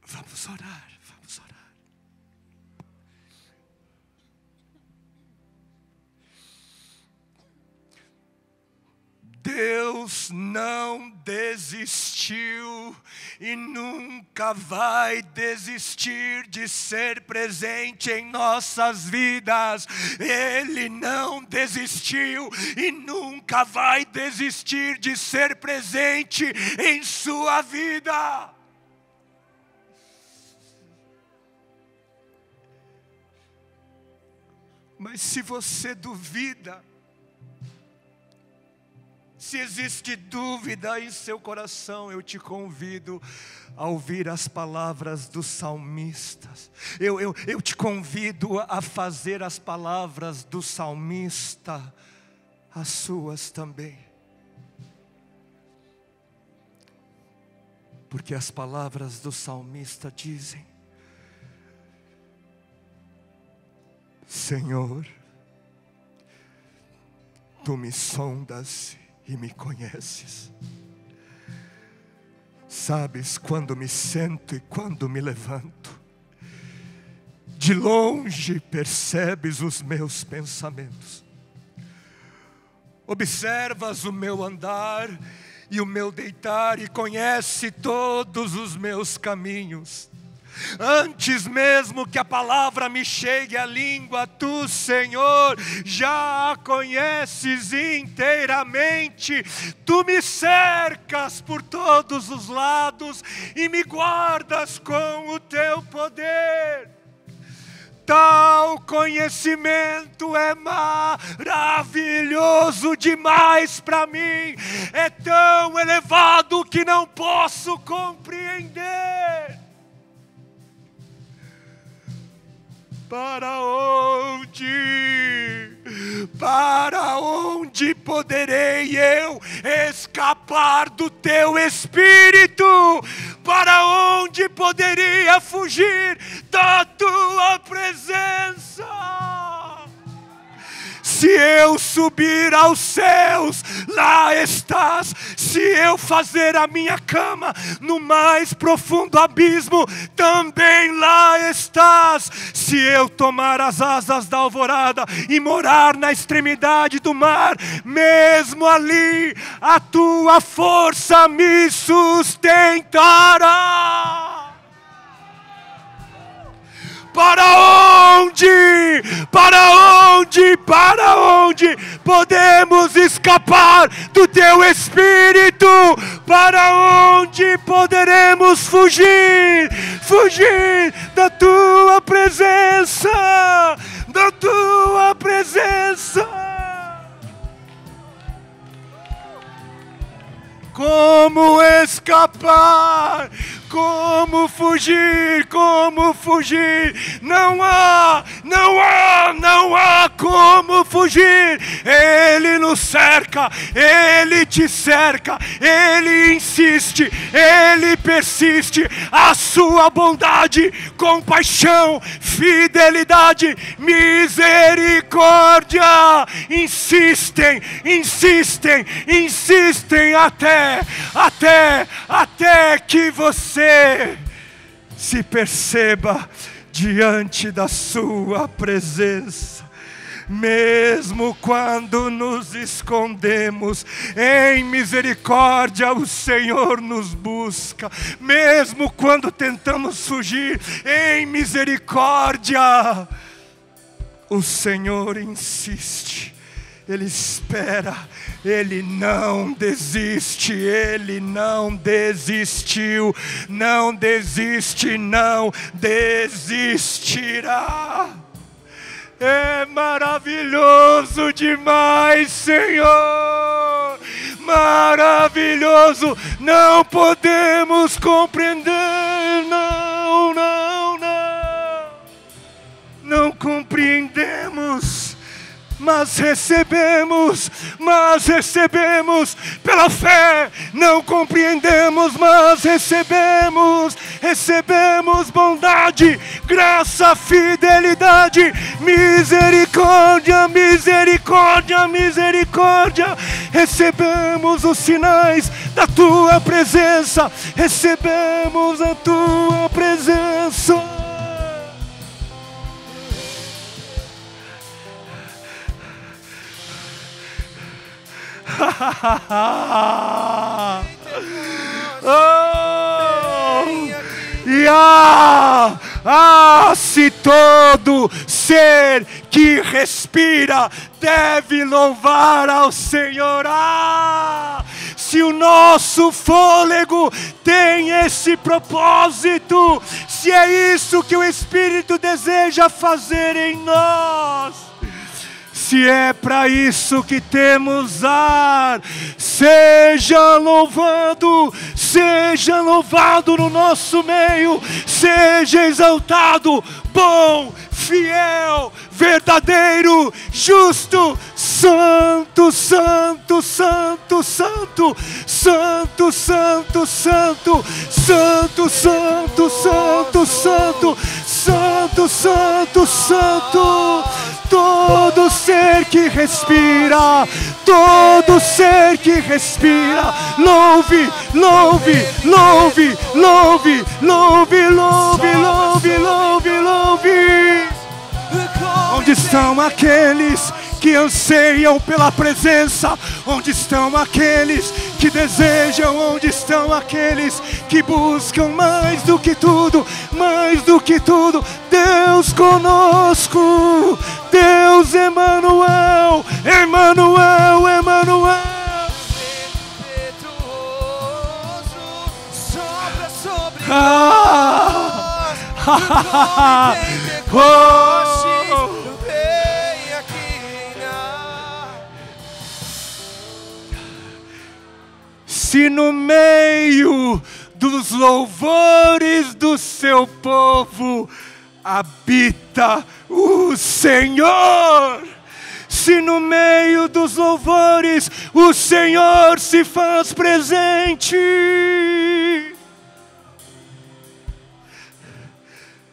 Vamos orar, vamos orar. Deus não desistiu e nunca vai desistir de ser presente em nossas vidas. Ele não desistiu e nunca vai desistir de ser presente em sua vida. Mas se você duvida, se existe dúvida em seu coração, eu te convido a ouvir as palavras dos salmistas. Eu te convido a fazer as palavras do salmista as suas também. Porque as palavras do salmista dizem: Senhor, Tu me sondas e me conheces. Sabes quando me sento e quando me levanto. De longe percebes os meus pensamentos. Observas o meu andar e o meu deitar e conhece todos os meus caminhos. Antes mesmo que a palavra me chegue à língua, Tu, Senhor, já a conheces inteiramente. Tu me cercas por todos os lados e me guardas com o Teu poder. Tal conhecimento é maravilhoso demais para mim. É tão elevado que não posso compreender. Para onde poderei eu escapar do Teu Espírito? Para onde poderia fugir da Tua presença? Se eu subir aos céus, lá estás. Se eu fazer a minha cama no mais profundo abismo, também lá estás. Se eu tomar as asas da alvorada e morar na extremidade do mar, mesmo ali a Tua força me sustentará. Para onde podemos escapar do Teu Espírito? Para onde poderemos fugir da Tua presença? Da Tua presença. Como escapar? Como fugir? Como fugir? Não há como fugir. Ele nos cerca, Ele te cerca, Ele insiste, Ele persiste. A sua bondade, compaixão, fidelidade, misericórdia insistem até que você se perceba diante da sua presença. Mesmo quando nos escondemos, em misericórdia o Senhor nos busca. Mesmo quando tentamos fugir, em misericórdia o Senhor insiste. Ele espera, Ele não desiste, Ele não desistiu, não desiste, não desistirá. É maravilhoso demais, Senhor, maravilhoso, não podemos compreender, não compreendemos. Mas recebemos pela fé. Não compreendemos, mas recebemos bondade, graça, fidelidade, misericórdia, misericórdia, misericórdia. Recebemos os sinais da Tua presença, recebemos a Tua presença. Se todo ser que respira deve louvar ao Senhor, se o nosso fôlego tem esse propósito, se é isso que o Espírito deseja fazer em nós, se é para isso que temos ar, seja louvado no nosso meio, seja exaltado, bom, fiel, verdadeiro, justo, santo, santo, santo, santo, santo, santo, santo, santo, santo, santo, santo, santo, santo, santo. Todo ser que respira, todo ser que respira, louve, louve, louve, louve, louve, louve, louve, louve, louve. Onde estão aqueles que anseiam pela presença? Onde estão aqueles que desejam? Onde estão aqueles que buscam mais do que tudo, mais do que tudo? Deus conosco, Deus Emanuel, Emanuel, Emanuel. Sopra sobre nós, vem aqui reinar. Se no meio dos louvores do seu povo habita o Senhor, se no meio dos louvores o Senhor se faz presente,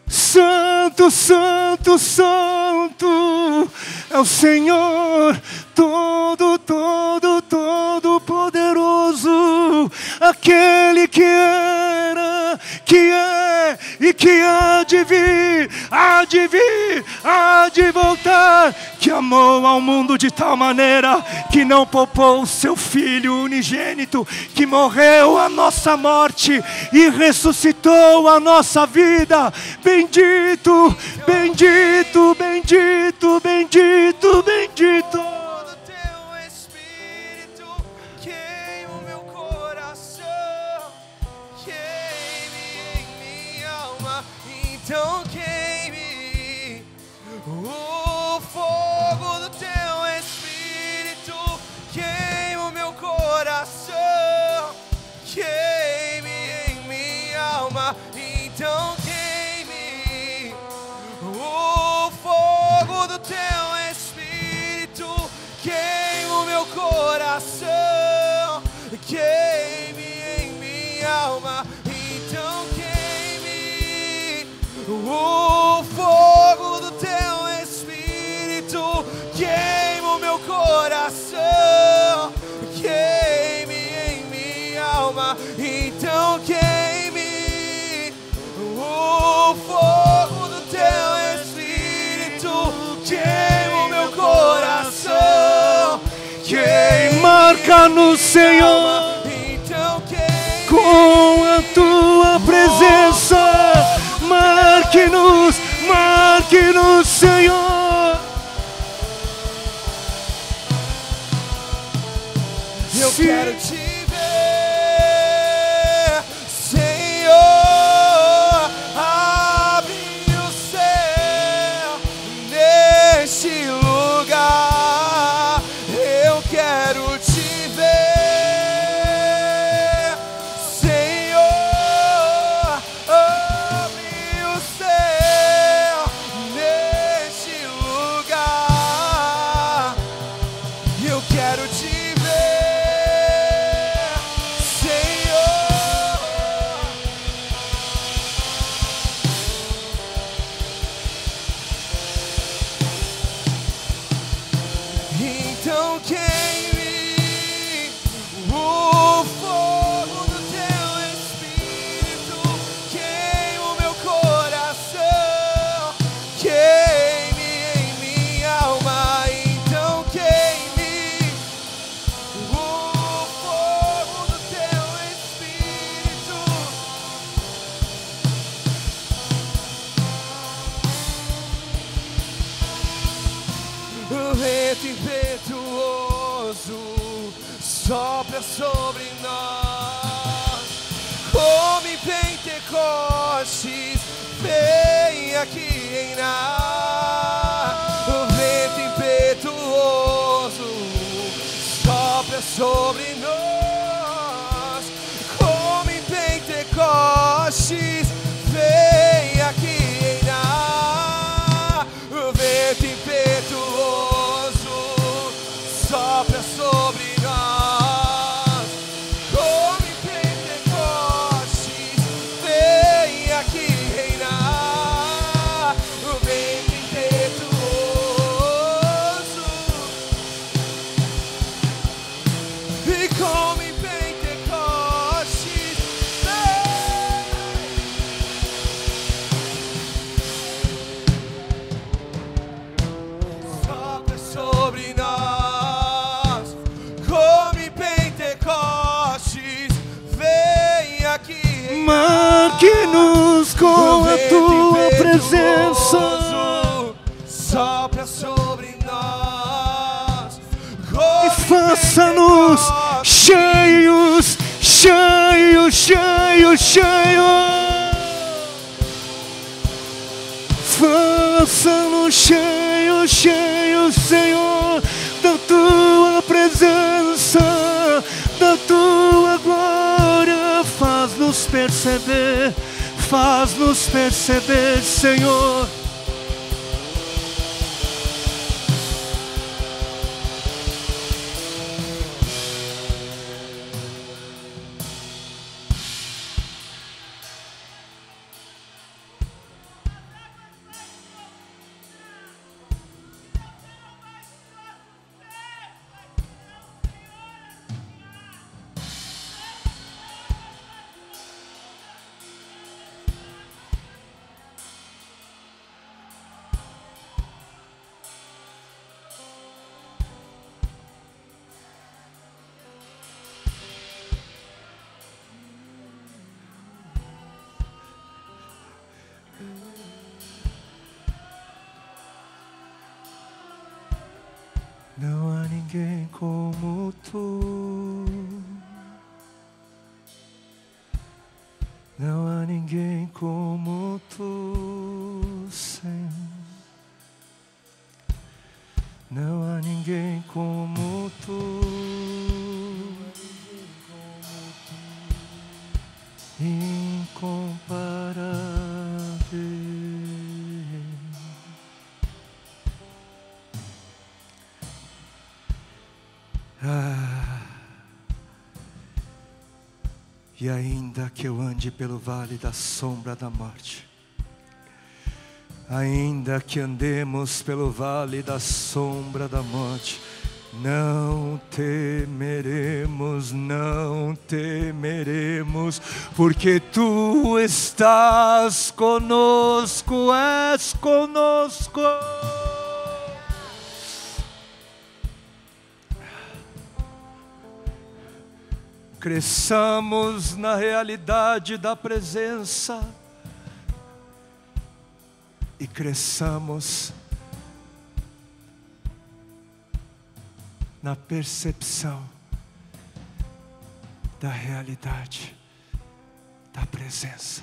santo, santo, santo é o Senhor, todo, todo, todo poderoso, aquele que era, que é e que há de vir, há de vir, há de voltar, que amou ao mundo de tal maneira que não poupou o seu Filho unigênito, que morreu a nossa morte e ressuscitou a nossa vida. Bendito, bendito, bendito, bendito, bendito. Então queime o fogo do teu Espírito, queima o meu coração, queime em minha alma. Então queime o fogo do teu Espírito, queima o meu coração, queime em minha alma. Então o fogo do teu Espírito queima o meu coração, queime em minha alma. Então queime o fogo do teu Espírito, queima o meu coração. marca-nos, Senhor, então queime com a tua presença. Marque-nos, marque-nos, Senhor. Eu Sim. quero te ver, Senhor. Abre o céu neste lugar. Eu quero te ver, Senhor. Abre o céu neste lugar. Eu quero te então queime o fogo do teu Espírito, queime o meu coração, queime em minha alma. Então queime o fogo do teu Espírito. O vento impetuoso sopra sobre nós, como em Pentecostes, vem aqui em nós. O vento impetuoso sopra sobre nós, como em Pentecostes, vem aqui em nós. O vento impetuoso sopra sobre nós, como em Pentecostes, vem aqui reinar. O vento impetuoso, e como em Pentecostes, sopra sobre nós, como em Pentecostes, vem aqui em Marque-nos com a tua presença. Sopra sobre nós, E faça-nos cheios, cheios, cheios, cheios. Faça-nos cheios, cheios, Senhor, da tua presença, da tua glória. Faz-nos perceber, Senhor. Não há ninguém como tu. Não há ninguém como tu, Senhor. Não há ninguém como tu. Incomparável. E ainda que eu ande pelo vale da sombra da morte, ainda que andemos pelo vale da sombra da morte, não temeremos, não temeremos, porque tu estás conosco, és conosco. Cresçamos na realidade da presença e cresçamos na percepção da realidade da presença.